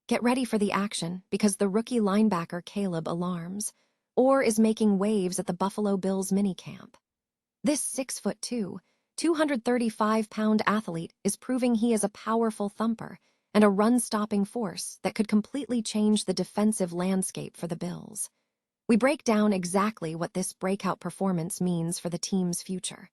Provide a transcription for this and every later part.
Get ready for the action because the rookie linebacker Kaleb Elarms-Orr is making waves at the Buffalo Bills minicamp. This 6'2", 235-pound athlete is proving he is a powerful thumper and a run-stopping force that could completely change the defensive landscape for the Bills. We break down exactly what this breakout performance means for the team's future.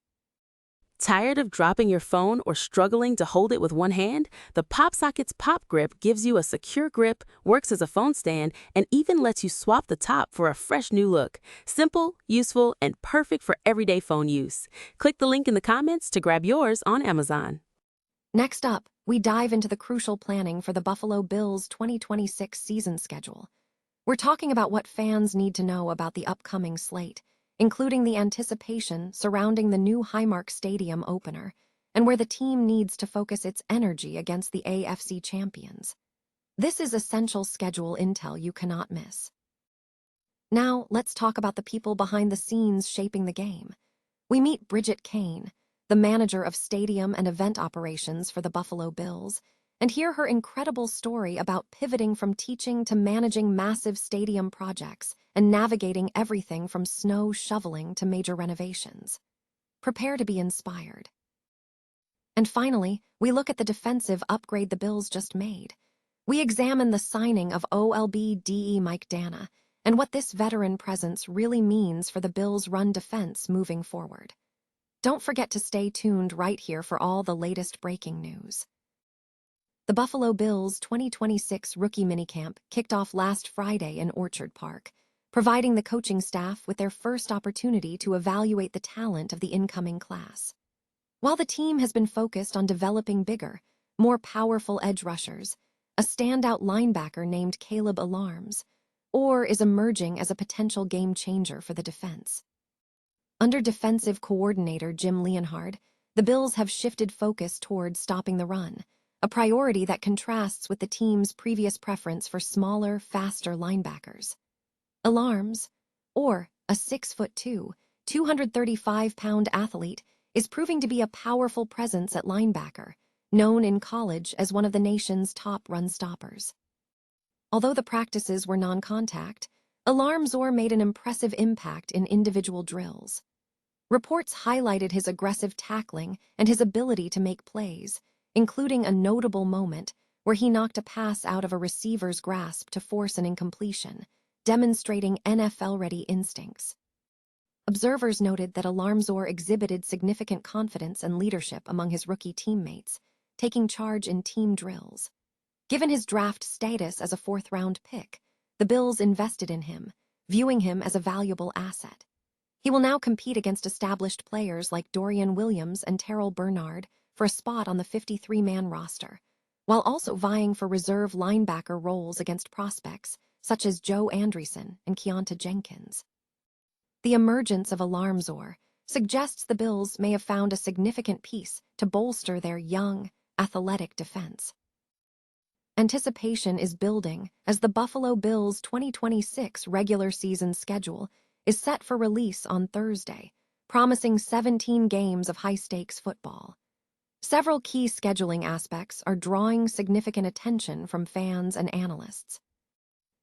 Tired of dropping your phone or struggling to hold it with one hand? The PopSockets Pop Grip gives you a secure grip, works as a phone stand, and even lets you swap the top for a fresh new look. Simple, useful, and perfect for everyday phone use. Click the link in the comments to grab yours on Amazon. Next up, we dive into the crucial planning for the Buffalo Bills' 2026 season schedule. We're talking about what fans need to know about the upcoming slate, including the anticipation surrounding the new Highmark Stadium opener, and where the team needs to focus its energy against the AFC champions. This is essential schedule intel you cannot miss. Now, let's talk about the people behind the scenes shaping the game. We meet Bridget Kane, the manager of stadium and event operations for the Buffalo Bills, and hear her incredible story about pivoting from teaching to managing massive stadium projects and navigating everything from snow shoveling to major renovations. Prepare to be inspired. And finally, we look at the defensive upgrade the Bills just made. We examine the signing of OLBDE Mike Danna and what this veteran presence really means for the Bills' run defense moving forward. Don't forget to stay tuned right here for all the latest breaking news. The Buffalo Bills' 2026 rookie minicamp kicked off last Friday in Orchard Park, providing the coaching staff with their first opportunity to evaluate the talent of the incoming class. While the team has been focused on developing bigger, more powerful edge rushers, a standout linebacker named Kaleb Elarms-Orr is emerging as a potential game-changer for the defense. Under defensive coordinator Jim Leonhard, the Bills have shifted focus towards stopping the run, a priority that contrasts with the team's previous preference for smaller, faster linebackers. Elarms-Orr, a 6'2", 235-pound athlete, is proving to be a powerful presence at linebacker, known in college as one of the nation's top run stoppers. Although the practices were non-contact, Elarms-Orr made an impressive impact in individual drills. Reports highlighted his aggressive tackling and his ability to make plays, including a notable moment where he knocked a pass out of a receiver's grasp to force an incompletion, demonstrating NFL-ready instincts. Observers noted that Elarms-Orr exhibited significant confidence and leadership among his rookie teammates, taking charge in team drills. Given his draft status as a fourth-round pick, the Bills invested in him, viewing him as a valuable asset. He will now compete against established players like Dorian Williams and Terrell Bernard for a spot on the 53-man roster, while also vying for reserve linebacker roles against prospects such as Joe Andreessen and Keonta Jenkins. The emergence of Elarms-Orr suggests the Bills may have found a significant piece to bolster their young, athletic defense. Anticipation is building as the Buffalo Bills' 2026 regular season schedule is set for release on Thursday, promising 17 games of high-stakes football. Several key scheduling aspects are drawing significant attention from fans and analysts.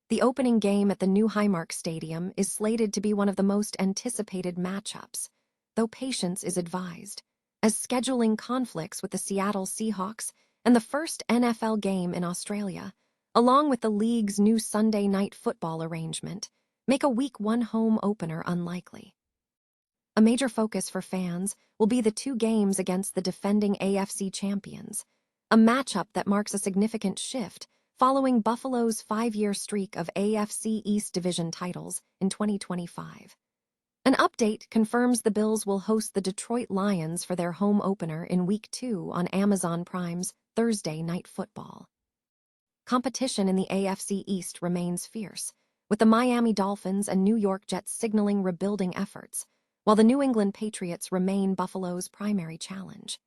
The opening game at the new Highmark Stadium is slated to be one of the most anticipated matchups, though patience is advised, as scheduling conflicts with the Seattle Seahawks and the first NFL game in Australia, along with the league's new Sunday night football arrangement, make a Week 1 home opener unlikely. A major focus for fans will be the two games against the defending AFC champions, a matchup that marks a significant shift following Buffalo's 5-year streak of AFC East Division titles in 2025. An update confirms the Bills will host the Detroit Lions for their home opener in Week 2 on Amazon Prime's Thursday Night Football. Competition in the AFC East remains fierce, with the Miami Dolphins and New York Jets signaling rebuilding efforts, while the New England Patriots remain Buffalo's primary challenge.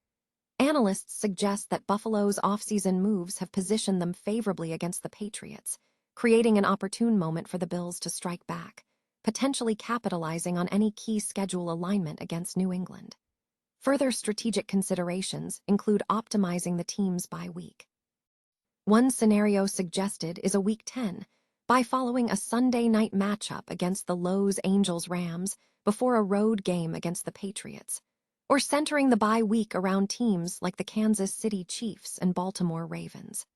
Analysts suggest that Buffalo's offseason moves have positioned them favorably against the Patriots, creating an opportune moment for the Bills to strike back, potentially capitalizing on any key schedule alignment against New England. Further strategic considerations include optimizing the team's bye week. One scenario suggested is a Week 10, by following a Sunday night matchup against the Los Angeles Rams before a road game against the Patriots, or centering the bye week around teams like the Kansas City Chiefs and Baltimore Ravens.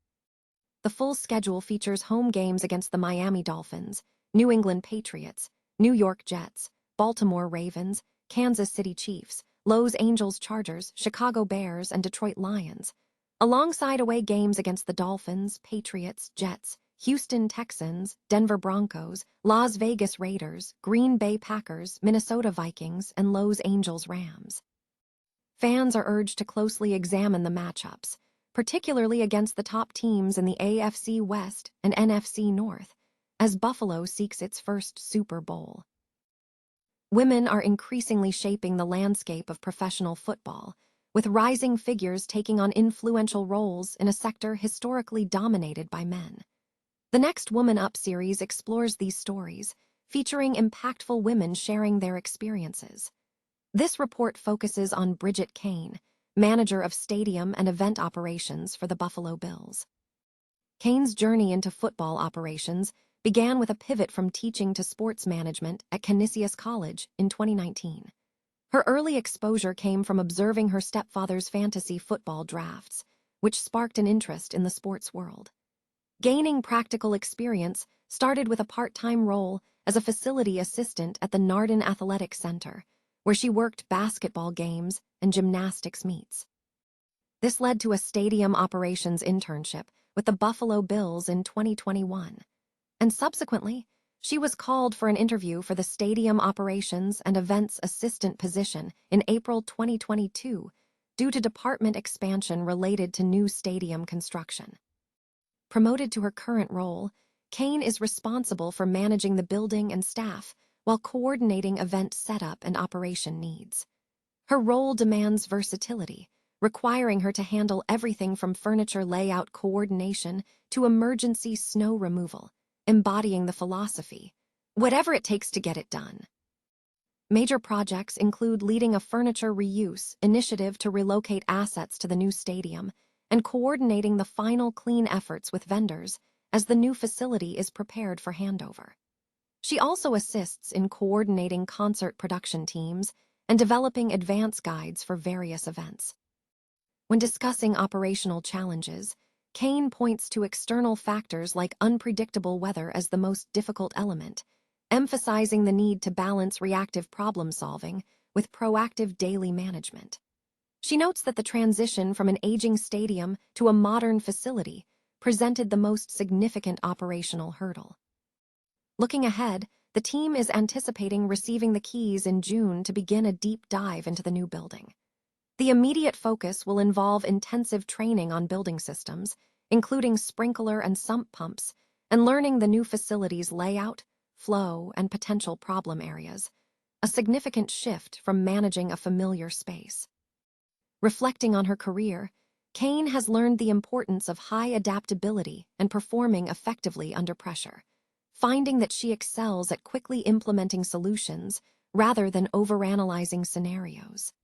The full schedule features home games against the Miami Dolphins, New England Patriots, New York Jets, Baltimore Ravens, Kansas City Chiefs, Los Angeles Chargers, Chicago Bears, and Detroit Lions, alongside away games against the Dolphins, Patriots, Jets, Houston Texans, Denver Broncos, Las Vegas Raiders, Green Bay Packers, Minnesota Vikings, and Los Angeles Rams. Fans are urged to closely examine the matchups, particularly against the top teams in the AFC West and NFC North, as Buffalo seeks its first Super Bowl. Women are increasingly shaping the landscape of professional football, with rising figures taking on influential roles in a sector historically dominated by men. The Next Woman Up series explores these stories, featuring impactful women sharing their experiences. This report focuses on Bridget Kane, manager of stadium and event operations for the Buffalo Bills. Kane's journey into football operations began with a pivot from teaching to sports management at Canisius College in 2019. Her early exposure came from observing her stepfather's fantasy football drafts, which sparked an interest in the sports world. Gaining practical experience started with a part-time role as a facility assistant at the Nardin Athletic Center, where she worked basketball games and gymnastics meets. This led to a stadium operations internship with the Buffalo Bills in 2021, and subsequently, she was called for an interview for the Stadium Operations and Events Assistant position in April 2022 due to department expansion related to new stadium construction. Promoted to her current role, Kane is responsible for managing the building and staff while coordinating event setup and operation needs. Her role demands versatility, requiring her to handle everything from furniture layout coordination to emergency snow removal, embodying the philosophy, whatever it takes to get it done. Major projects include leading a furniture reuse initiative to relocate assets to the new stadium and coordinating the final clean efforts with vendors as the new facility is prepared for handover. She also assists in coordinating concert production teams and developing advance guides for various events. When discussing operational challenges, Kane points to external factors like unpredictable weather as the most difficult element, emphasizing the need to balance reactive problem-solving with proactive daily management. She notes that the transition from an aging stadium to a modern facility presented the most significant operational hurdle. Looking ahead, the team is anticipating receiving the keys in June to begin a deep dive into the new building. The immediate focus will involve intensive training on building systems, including sprinkler and sump pumps, and learning the new facility's layout, flow, and potential problem areas, a significant shift from managing a familiar space. Reflecting on her career, Kane has learned the importance of high adaptability and performing effectively under pressure, finding that she excels at quickly implementing solutions rather than overanalyzing scenarios.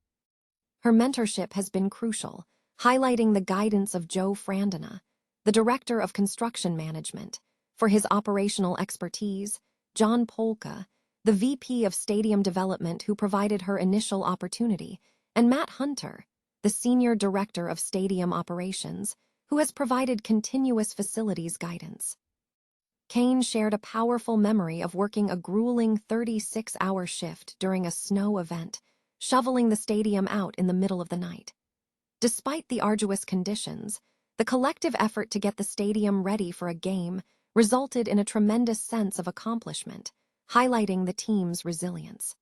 Her mentorship has been crucial, highlighting the guidance of Joe Frandina, the Director of Construction Management, for his operational expertise, John Polka, the VP of Stadium Development who provided her initial opportunity, and Matt Hunter, the Senior Director of Stadium Operations, who has provided continuous facilities guidance. Kane shared a powerful memory of working a grueling 36-hour shift during a snow event, shoveling the stadium out in the middle of the night. Despite the arduous conditions, the collective effort to get the stadium ready for a game resulted in a tremendous sense of accomplishment, highlighting the team's resilience.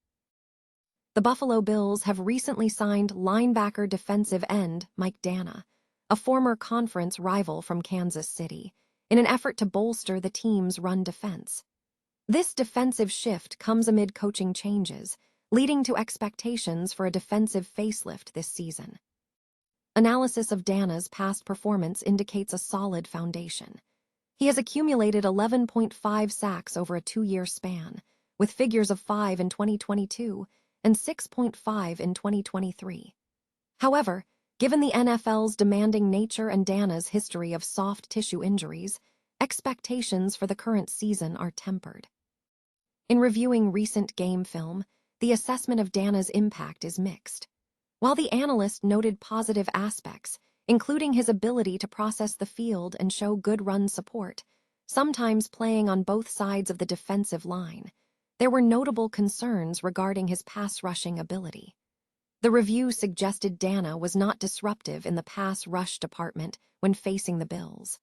The Buffalo Bills have recently signed linebacker defensive end Mike Danna, a former conference rival from Kansas City, in an effort to bolster the team's run defense. This defensive shift comes amid coaching changes, leading to expectations for a defensive facelift this season. Analysis of Danna's past performance indicates a solid foundation. He has accumulated 11.5 sacks over a 2-year span, with figures of 5 in 2022 and 6.5 in 2023. However, Given the NFL's demanding nature and Danna's history of soft tissue injuries, expectations for the current season are tempered. In reviewing recent game film, the assessment of Danna's impact is mixed. While the analyst noted positive aspects, including his ability to process the field and show good run support, sometimes playing on both sides of the defensive line, there were notable concerns regarding his pass-rushing ability. The review suggested Danna was not disruptive in the pass rush department when facing the Bills.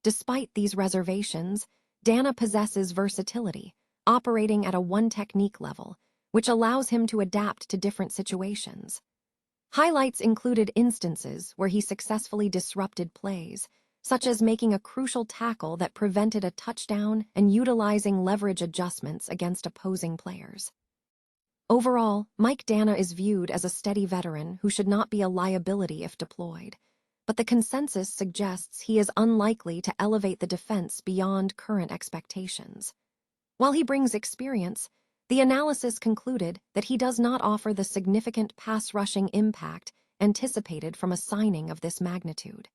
Despite these reservations, Danna possesses versatility, operating at a one-technique level, which allows him to adapt to different situations. Highlights included instances where he successfully disrupted plays, such as making a crucial tackle that prevented a touchdown and utilizing leverage adjustments against opposing players. Overall, Mike Danna is viewed as a steady veteran who should not be a liability if deployed, but the consensus suggests he is unlikely to elevate the defense beyond current expectations. While he brings experience, the analysis concluded that he does not offer the significant pass-rushing impact anticipated from a signing of this magnitude.